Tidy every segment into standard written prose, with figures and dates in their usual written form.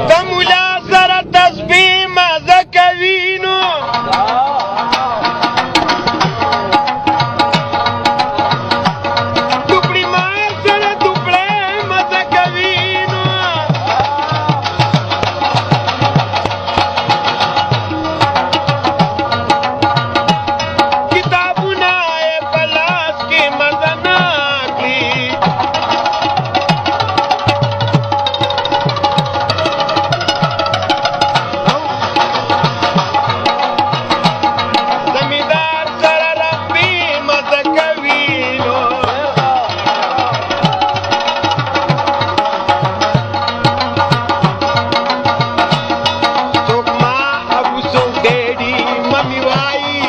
د ملا سره تسبیح مزه کوي نو دوپړي مار سره دوپړی مزه کوي نو کتابونه یې په لاس کې مزه نه اخلي زمیندار سره ربي مزه کوي نو څوک ما ابو څوک ډېډي ممي وایي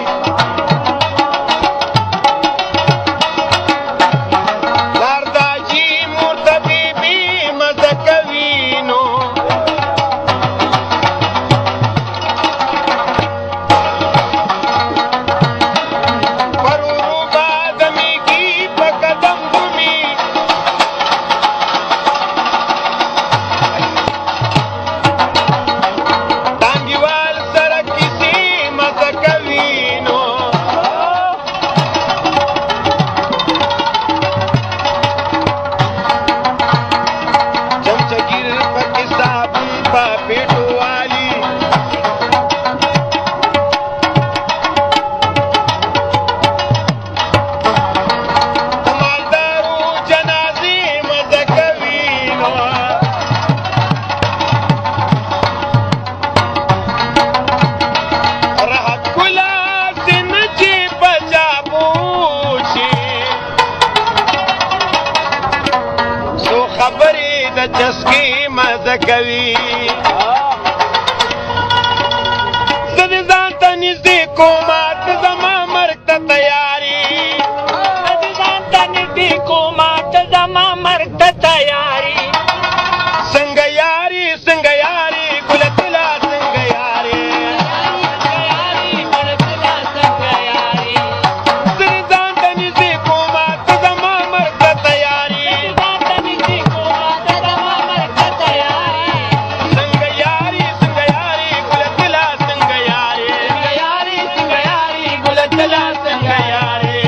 دارداجي مور ته بیبي مزه کوي نو ورورو به د میږي په قدم درومي ټانګیوال سره کیسې مزه کوي نو چمچګیر پکې صابون په پیټو والي د مالدارو جنازې مزه کوي نو راحت ګله سینه چې بچا بوشي څو خبرې د چسکې مزه کوي زه دې ځان ته نږدې کومه ته زما مرګ ته تیارې څنګه یاري څنګه یاري ګله طلا څنګه یاري زه دې ځان ته نږدې کومه ته زما مرګ ته تیارې څنګه یاري څنګه یاري ګله طلا څنګه یاري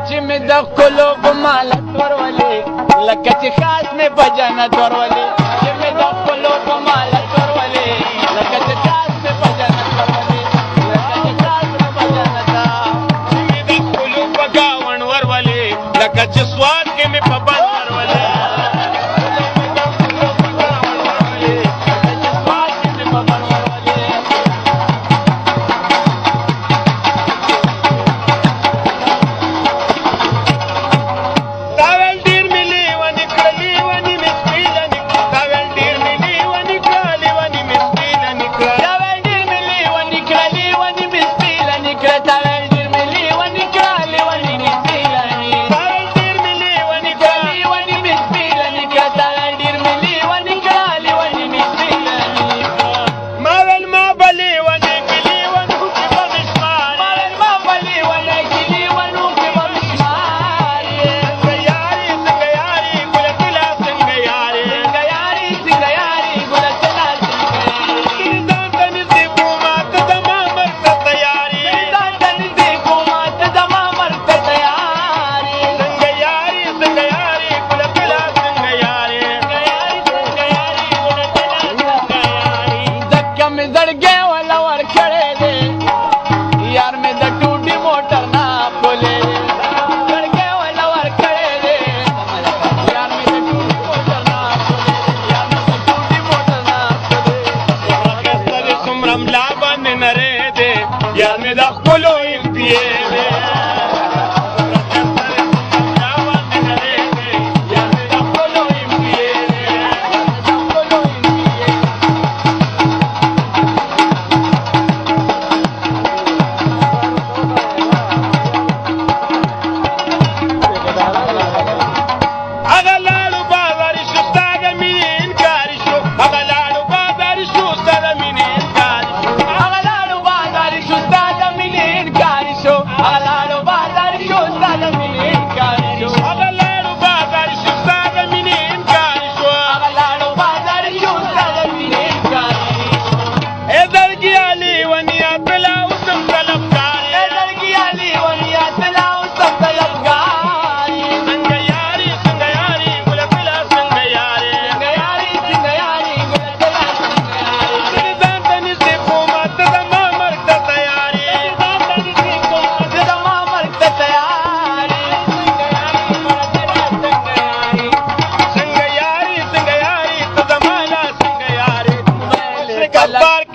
چې مې د ښکلو په مالت ورولې لکه چې خاص مې په جنت ورولې چې مې د ښکلو په مالت ورولې لکه چې خاص مې په جنت ورولې لکه چې خاص مې په جنت چې د ښکلو په ګاون ورولې لکه چې سواد کې مې په بند ورولې دا ویل ډېر مې لیونې کړلې ونې مې سپېلنې دا ویل ډېر مې لیونې کړلې ونې مې سپېلنې کړه دا ویل ډېر مې لیونې کړلې ونې مې سپېلنې کړه دا ویل ډېر مې لیونې کړلې ونې مې سپېلنې دا ویل ډېر مې لیونې کړلې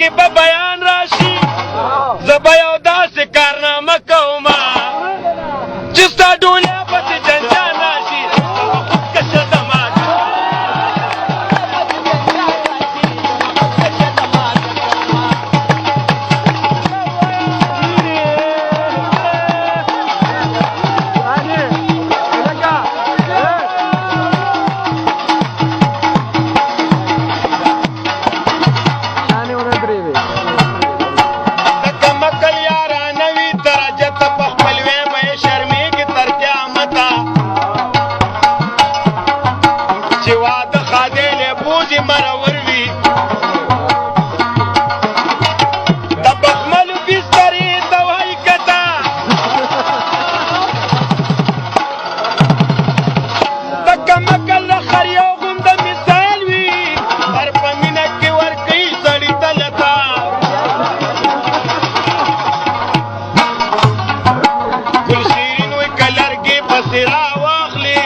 کې به بیان راشي زه به یو داسې کارنامه کومه چې ستا ډولیا پسې جنجال راشي خودکشه زما مرور وي د بخملو بسترې ته وایي کته د کمکل د خر یو غونده مثال وي هر په مینه کې ورکوي سړي ته لته ګل شیرین وي که لرګې پسې راواخلي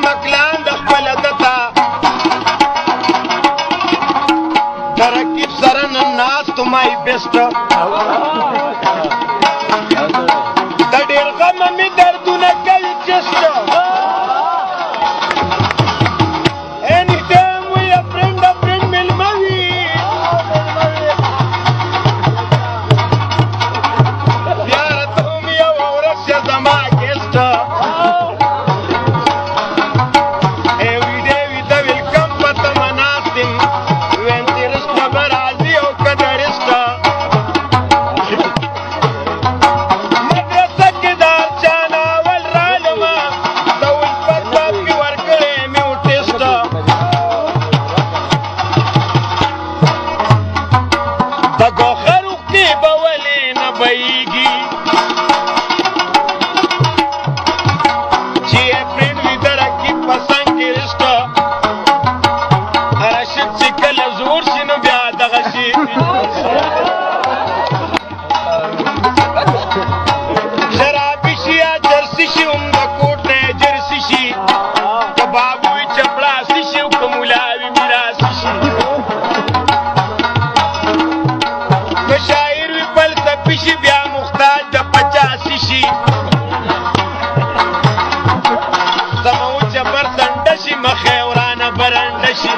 مکلان د خپل دتا ترکیب سره نن ناست مای بیسټ د ډېر غم مې دردونه کوي جسټ any time we a friend مېلمه وي یاره ته هم یوه ورځ شه زما ګېسټ شرابی شي یا جرسي شي هم د کوټ نه جرسي شي که بابو وي چپړاسي شي او که ملا وي میراثي شي که شاعر وي فلسفي شي بیا محتاج د 85 شي زموږ چپر څنډه شي مخې ورانه برنډه شي